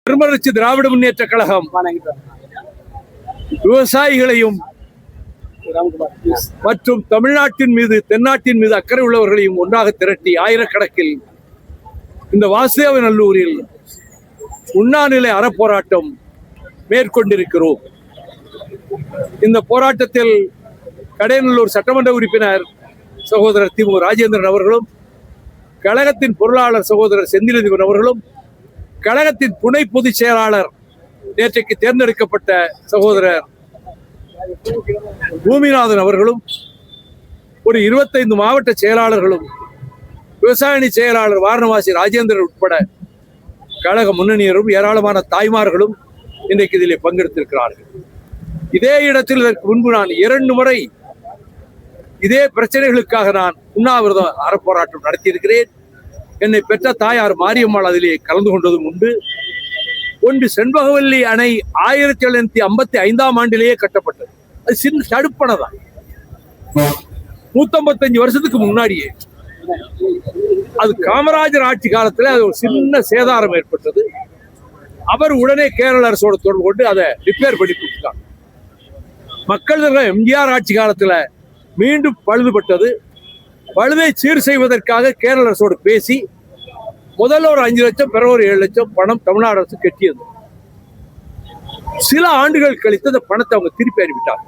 மறுமலர்ச்சி திராவிட முன்னேற்ற கழகம் விவசாயிகளையும் மற்றும் தமிழ்நாட்டின் மீது தென்னாட்டின் மீது அக்கறை உள்ளவர்களையும் ஒன்றாக திரட்டி ஆயிரக்கணக்கில் இந்த வாசுதேவநல்லூரில் உண்ணாநிலை அறப்போராட்டம் மேற்கொண்டிருக்கிறோம். இந்த போராட்டத்தில் கடையநல்லூர் சட்டமன்ற உறுப்பினர் சகோதரர் தி. மு. ராஜேந்திரன் அவர்களும், கழகத்தின் பொருளாளர் சகோதரர் செந்திலதிபன் அவர்களும், கழகத்தின் துணை பொதுச் செயலாளர் நேற்றைக்கு தேர்ந்தெடுக்கப்பட்ட சகோதரர் பூமிநாதன் அவர்களும், ஒரு 25 மாவட்ட செயலாளர்களும், விவசாய செயலாளர் வாரணவாசி ராஜேந்திரன் உட்பட கழக முன்னணியரும் ஏராளமான தாய்மார்களும் இன்றைக்கு இதில் பங்கெடுத்திருக்கிறார்கள். இதே இடத்தில் இதற்கு முன்பு நான் 2 முறை இதே பிரச்சனைகளுக்காக நான் உண்ணாவிரதம் அறப்போராட்டம் நடத்தியிருக்கிறேன். என்னை பெற்ற தாயார் மாரியம்மாள் அதிலே கலந்து கொண்டதும் உண்டு. ஒன்று செண்பகவல்லி அணை 1755ஆம் ஆண்டிலேயே கட்டப்பட்டது. அது சின்ன தடுப்பணை தான். 155 வருஷத்துக்கு முன்னாடியே அது காமராஜர் ஆட்சி காலத்துல அது ஒரு சின்ன சேதாரம் ஏற்பட்டது. அவர் உடனே கேரள அரசோட தொடர்பு கொண்டு அதை ரிப்பேர் பண்ணி கொடுத்தாங்க. மக்கள் எம்ஜிஆர் ஆட்சி காலத்துல மீண்டும் பழுதுபட்டது. பழுதை சீர் செய்வதற்காக கேரள அரசோடு பேசி முதல்ல ஒரு 5 லட்சம், பிறகு ஒரு 7 லட்சம் பணம் தமிழ்நாடு அரசு கட்டியது. சில ஆண்டுகள் கழித்து அந்த பணத்தை அவங்க திருப்பி அனுப்பிட்டாங்க.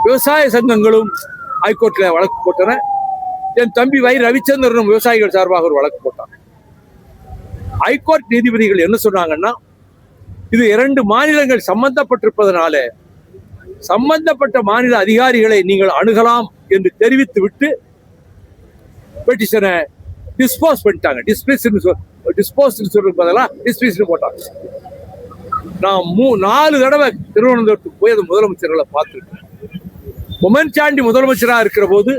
விவசாய சங்கங்களும் ஹைகோர்ட்ல வழக்கு போட்டன. என் தம்பி வை ரவிச்சந்திரனும் விவசாயிகள் சார்பாக ஒரு வழக்கு போட்டாங்க. ஹைகோர்ட் நீதிபதிகள் என்ன சொன்னாங்கன்னா, இது 2 மாநிலங்கள் சம்பந்தப்பட்டிருப்பதனால சம்பந்தப்பட்ட மாநில அதிகாரிகளை நீங்கள் அணுகலாம் என்று தெரிவித்து விட்டு பெட்டிஷனை டிஸ்போஸ் பண்ணிட்டாங்க. டிஸ்போஸ் சொல்றதுக்கு பதிலாக டிஸ்மிஸ் போட்டாங்க. நான் 4 தடவை திருவனந்தபுரத்துக்கு போய் அந்த முதலமைச்சர்களை பார்த்துருக்கேன். மொமன் சாண்டி முதலமைச்சராக இருக்கிற போது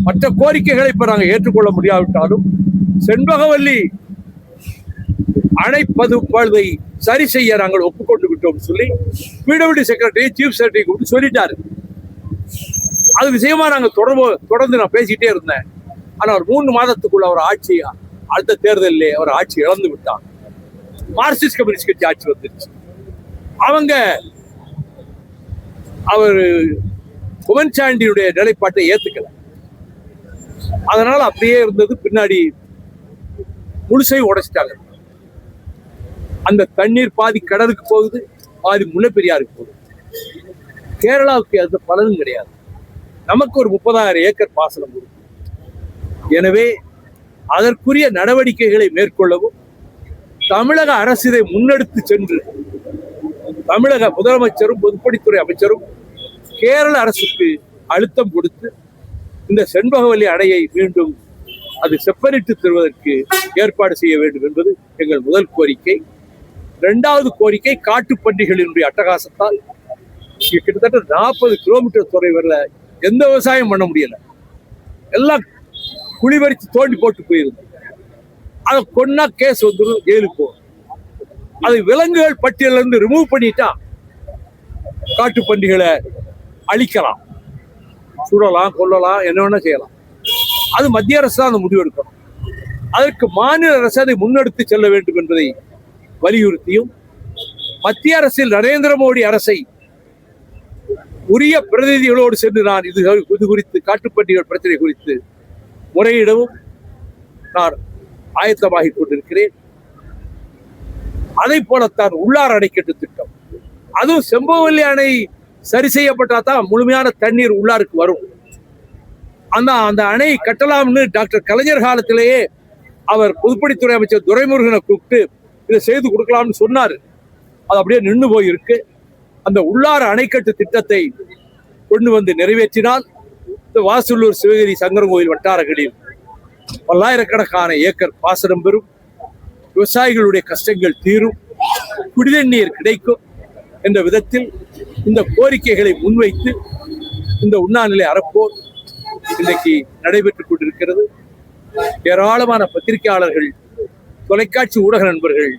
மற்ற கோரிக்கைகளை இப்ப நாங்கள் ஏற்றுக்கொள்ள முடியாவிட்டாலும் செண்பகவல்லி அணைப்பதை சரி செய்ய நாங்கள் ஒப்புக்கொண்டு விட்டோம் சொல்லி பிடபிள்யூடி செக்ரட்டரி, சீஃப் செக்ரட்டரி கூப்பிட்டு சொல்லிட்டாரு. அது விஷயமா நாங்கள் தொடர்ந்து நான் பேசிட்டே இருந்தேன். ஆனா ஒரு 3 மாதத்துக்குள்ள அவர் ஆட்சி, அடுத்த தேர்தலிலே அவர் ஆட்சி இழந்து விட்டார். மார்க்சிஸ்ட் கம்யூனிஸ்ட் கட்சி ஆட்சி வந்துருச்சு. அவர் குமன்சாண்டியுடைய நிலைப்பாட்டை ஏத்துக்கல. அதனால அப்படியே இருந்தது. பின்னாடி முழுசை உடைச்சிட்டாங்க. அந்த தண்ணீர் பாதி கடலுக்கு போகுது, பாதி முல்லைப்பெரியாருக்கு போகுது. கேரளாவுக்கு அந்த பலனும் கிடையாது. நமக்கு ஒரு 30,000 ஏக்கர் பாசனம் கொடுக்கும். எனவே அதற்குரிய நடவடிக்கைகளை மேற்கொள்ளவும் தமிழக அரசு இதை முன்னெடுத்து சென்று தமிழக முதலமைச்சரும் பொதுப்பணித்துறை அமைச்சரும் கேரள அரசுக்கு அழுத்தம் கொடுத்து இந்த செண்பகவல்லி அணையை மீண்டும் அது செப்பனிட்டு தருவதற்கு ஏற்பாடு செய்ய வேண்டும் என்பது எங்கள் முதல் கோரிக்கை. 2வது கோரிக்கை, காட்டுப்பன்றிகளினுடைய அட்டகாசத்தால் கிட்டத்தட்ட 40 கிலோமீட்டர் தொலைவில் எந்த விவசாயம் பண்ண முடியல. எல்லாம் குழிவரிச்சு தோண்டி போட்டு போயிருந்து. அதை கொன்னா கேஸ் வந்துடும், ஜெயிலுக்கு போகும். அது விலங்குகள் பட்டியல இருந்து ரிமூவ் பண்ணிட்டா காட்டுப்பன்றிகளை அழிக்கலாம், சுடலாம், கொல்லலாம், என்ன வேணா செய்யலாம். அது மத்திய அரசு தான் அந்த முடிவு எடுக்கணும். அதற்கு மாநில அரசு அதை முன்னெடுத்து செல்ல வேண்டும் என்பதை வலியுறுத்தியும், மத்திய அரசில் நரேந்திர மோடி அரசை உரிய பிரதிநிதிகளோடு சென்று நான் இது குறித்து காட்டுப்பன்றிகள் பிரச்சனை குறித்து முறையிடவும் நான் ஆயத்தமாகிக் கொண்டிருக்கிறேன். அதை போலத்தான் உள்ளார் அணைக்கட்டு திட்டம், அதுவும் செம்பகவல்லி அணை சரி செய்யப்பட்டாதான் முழுமையான தண்ணீர் உள்ளாருக்கு வரும். அந்த அணை கட்டலாம்னு டாக்டர் கலைஞர் காலத்திலேயே அவர் பொதுப்பணித்துறை அமைச்சர் துரைமுருகனை கூப்பிட்டு இதை செய்து கொடுக்கலாம்னு சொன்னார். அது அப்படியே நின்று போயிருக்கு. அந்த உள்ளார அணைக்கட்டு திட்டத்தை கொண்டு வந்து நிறைவேற்றினால் இந்த வாசலூர், சிவகிரி, சங்கரங்கோயில் வட்டாரங்களில் பல்லாயிரக்கணக்கான ஏக்கர் பாசனம் பெறும், விவசாயிகளுடைய கஷ்டங்கள் தீரும், குடிநீர் கிடைக்கும் என்ற விதத்தில் இந்த கோரிக்கைகளை முன்வைத்து இந்த உண்ணாநிலை அறப்போர் இன்றைக்கு நடைபெற்றுக் கொண்டிருக்கிறது. ஏராளமான பத்திரிகையாளர்கள், தொலைக்காட்சி ஊடக நண்பர்கள்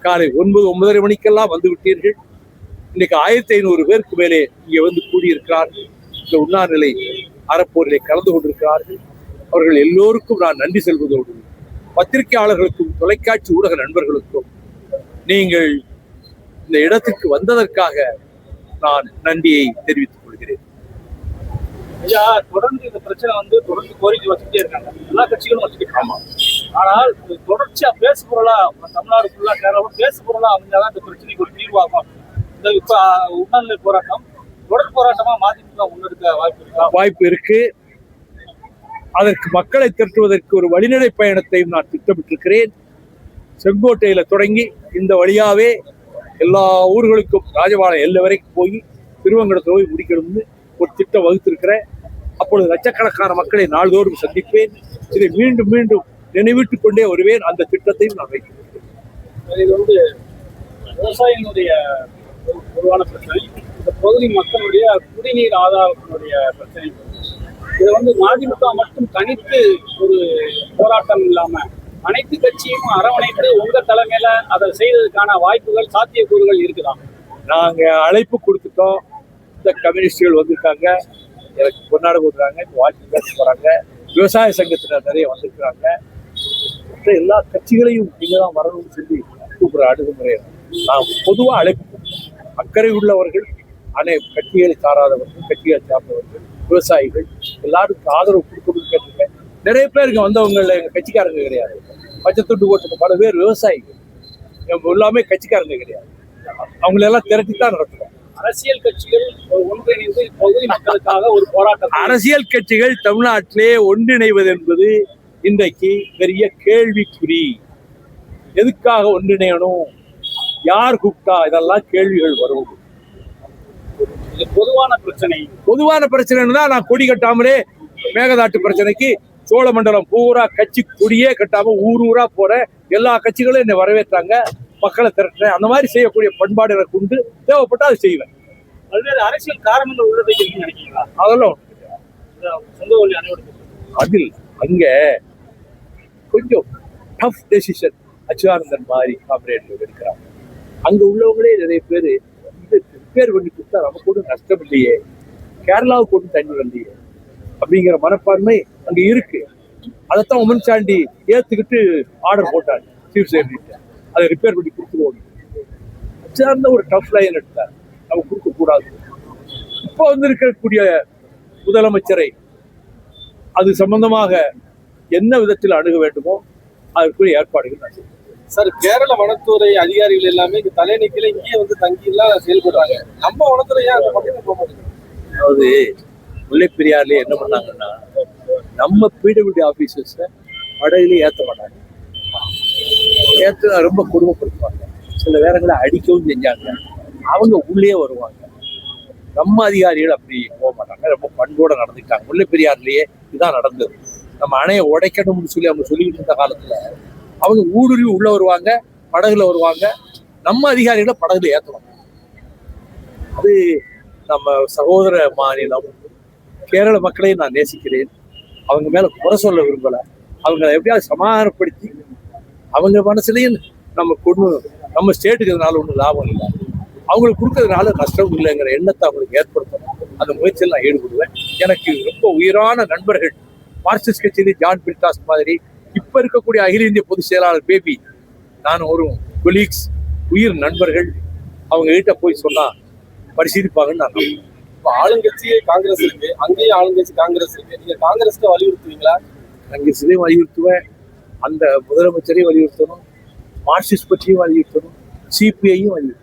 காலை 9:30 மணிக்கெல்லாம் வந்து விட்டீர்கள். இன்னைக்கு 1500 பேருக்கு மேலே இங்கே வந்து கூடியிருக்கிறார்கள். இந்த உண்ணாநிலை அறப்போரிலே கலந்து கொண்டிருக்கிறார்கள். அவர்கள் எல்லோருக்கும் நான் நன்றி செல்வதோடு பத்திரிகையாளர்களுக்கும் தொலைக்காட்சி ஊடக நண்பர்களுக்கும் நீங்கள் இந்த இடத்துக்கு வந்ததற்காக நான் நன்றியை தெரிவித்துக் கொள்கிறேன். ஐயா, தொடர்ந்து இந்த பிரச்சனை தொடர்ந்து கோரிக்கை வச்சுட்டே இருக்காங்க, எல்லா கட்சிகளும் வச்சுக்கிட்டு. ஆமா, ஆனால் தொடர்ச்சியா பேசு பொருளா தமிழ்நாடு ஃபுல்லா கேரளம் பேசு பொருளா அமைஞ்சாதான் இந்த பிரச்சனைக்கு ஒரு தீர்வாகும். இந்த இப்ப உண்ணாநிலை போராட்டம் தொடர் போராட்டமா மதிமுக முன்னெடுக்க வாய்ப்பு இருக்கு. அதற்கு மக்களை திரட்டுவதற்கு ஒரு வழிநடை பயணத்தையும் நான் திட்டமிட்டிருக்கிறேன். செங்கோட்டையில தொடங்கி இந்த வழியாவே எல்லா ஊர்களுக்கும் ராஜபாளையம் எல்லை வரைக்கும் போய் திருவங்கடத்தில் போய் முடிக்கணும்னு ஒரு திட்டம் வகுத்திருக்கிறேன். அப்பொழுது லட்சக்கணக்கான மக்களை நாள்தோறும் சந்திப்பேன். இதை மீண்டும் மீண்டும் நினைவிட்டுக் கொண்டே வருவேன். அந்த திட்டத்தையும் நான் வைக்கிறேன். இது விவசாயிகளுடைய பொதுவான பிரச்சனை, இந்த பகுதி மக்களுடைய குடிநீர் ஆதாரத்தினுடைய பிரச்சனை. இதை மதிமுக மட்டும் தனித்து ஒரு போராட்டம் இல்லாம அனைத்து கட்சியும் அரவணைத்து உங்க தலைமையில அதை செய்வதற்கான வாய்ப்புகள், சாத்தியக்கூறுகள் இருக்குதான்? நாங்க அழைப்பு கொடுத்துட்டோம். இந்த கம்யூனிஸ்டுகள் வந்திருக்காங்க, எனக்கு கொண்டாட கொடுக்குறாங்க, வாழ்த்து பேச போறாங்க. விவசாய சங்கத்தினர் நிறைய வந்திருக்கிறாங்க. மற்ற எல்லா கட்சிகளையும் நீங்க தான் வரணும்னு சொல்லி கூப்பிடுற அணுகுமுறை நான் பொதுவாக அழைப்பு. அக்கறை உள்ளவர்கள், கட்சிகளை சாராதவர்கள், கட்சிகளை சார்ந்தவர்கள், விவசாயிகள் எல்லாருக்கும் ஆதரவு கொடுக்கணும்னு கேட்டிருக்கேன். நிறைய பேர் இங்க வந்தவங்க எங்க கட்சிக்காரங்க கிடையாது. பச்சை துண்டு போட்டு பல பேர் விவசாயிகள், எல்லாமே கட்சிக்காரங்க கிடையாது. அவங்களெல்லாம் திரட்டித்தான் நடத்துறோம். அரசியல் கட்சிகள் ஒன்றிணைந்து பகுதி மக்களுக்காக ஒரு போராட்டம். அரசியல் கட்சிகள் தமிழ்நாட்டிலே ஒன்றிணைவது என்பது இன்றைக்கு பெரிய கேள்விக்குறி. எதுக்காக ஒன்றிணையணும், யார் கூப்பிட்டா, இதெல்லாம் கேள்விகள் வரும். இது பொதுவான பிரச்சனைன்னு தான் நான் கொடி கட்டாமலே மேகதாட்டு பிரச்சனைக்கு சோழமண்டலம் பூரா கட்சி கொடியே கட்டாம ஊரா போற எல்லா கட்சிகளும் என்னை வரவேற்றாங்க, மக்களை திரட்டுறேன். அந்த மாதிரி செய்யக்கூடிய பண்பாடு எனக்கு உண்டு. தேவைப்பட்டா அது செய்வேன். பல்வேறு அரசியல் காரணங்கள் உள்ளதை நினைக்கிறீங்களா? அதெல்லாம் அதில் அங்க கொஞ்சம் டஃப் டெசிஷன் அச்சுதானந்தன் மாதிரி காம்ரேட்கள் எடுக்கிறாங்க. அங்க உள்ளவங்களே நிறைய பேர் ரிப்பேர் பண்ணி கொடுத்தா நமக்கு கூட நஷ்டம் இல்லையே, கேரளாவுக்கு ஒன்றும் தண்ணி வரலையே அப்படிங்கிற மனப்பான்மை அங்க இருக்கு. அதைத்தான் உமன் சாண்டி ஏத்துக்கிட்டு ஆர்டர் போட்டாங்க சீஃப் செக்ரட்டரி, அதை ரிப்பேர் பண்ணி கொடுத்துருவோம். அச்சுதானந்த ஒரு டஃப் லைன் எடுத்தார், நம்ம கொடுக்க கூடாது. இப்போ இருக்கக்கூடிய முதலமைச்சரை அது சம்பந்தமாக என்ன விதத்தில் அணுக வேண்டுமோ அதற்குரிய ஏற்பாடுகள் நான் செய்வேன். சார், கேரள வனத்துறை அதிகாரிகள் எல்லாமே தலைநீக்கில இங்கே தங்கி எல்லாம் செயல்படுறாங்க. நம்ம வனத்துறை ஏன் அந்த பக்கத்துக்கு போக மாட்டேங்குது? அதாவது முல்லைப்பெரியார்ல என்ன பண்ணாங்கன்னா, நம்ம பிடபிள்யூடி ஆபீசர்ஸ் படகுல ஏற்ற மாட்டாங்க, ஏற்ற ரொம்ப கொடுமைப்படுத்துவாங்க. சில நேரங்களை அடிக்கவும் செஞ்சாங்க. அவங்க உள்ளே வருவாங்க. நம்ம அதிகாரிகள் அப்படி போக மாட்டாங்க, ரொம்ப பண்போட நடந்துக்கிட்டாங்க. முல்லைப்பெரியார்லயே இதுதான் நடந்தது. நம்ம அணையை உடைக்கணும்னு சொல்லி அவங்க சொல்லிக்கிட்டு இருந்த காலத்துல அவங்க ஊடுருவி உள்ள வருவாங்க, படகுல வருவாங்க, நம்ம அதிகாரிகளை படகுல ஏற்றுவாங்க. அது நம்ம சகோதர மாநிலம் கேரள மக்களையும் நான் நேசிக்கிறேன். அவங்க மேல குறை சொல்ல விரும்பல. அவங்களை எப்படியாவது சமாதானப்படுத்தி அவங்க மனசுலையும் நம்ம ஸ்டேட்டுக்கு இதனால ஒன்றும் லாபம் இல்லை, அவங்களுக்கு கொடுக்கறதுனால நஷ்டம் இல்லைங்கிற எண்ணத்தை அவங்களுக்கு ஏற்படுத்தணும். அந்த முயற்சியில் நான் ஈடுபடுவேன். எனக்கு ரொம்ப உயிரான நண்பர்கள் மார்க்சிஸ்ட் கட்சியிலே ஜான் பிரிட்டாஸ் மாதிரி, இப்ப இருக்கக்கூடிய அகில இந்திய பொதுச் செயலாளர் பேபி, நான் ஒரு கொலீக்ஸ், உயிர் நண்பர்கள். அவங்க கிட்ட போய் சொன்னா பரிசீலிப்பாங்கன்னு நான் நம்புறேன். இப்போ ஆளுங்கட்சி காங்கிரஸ் இருக்கு, அங்கேயும் ஆளுங்கட்சி காங்கிரஸ் இருக்கு. நீங்க காங்கிரஸ்க்கு வலியுறுத்துவீங்களா? காங்கிரஸ்லயும் வலியுறுத்துவேன், அந்த முதலமைச்சரையும் வலியுறுத்தணும், மார்க்சிஸ்ட் கட்சியும் வலியுறுத்தணும், சிபிஐயும் வலியுறுத்தணும்.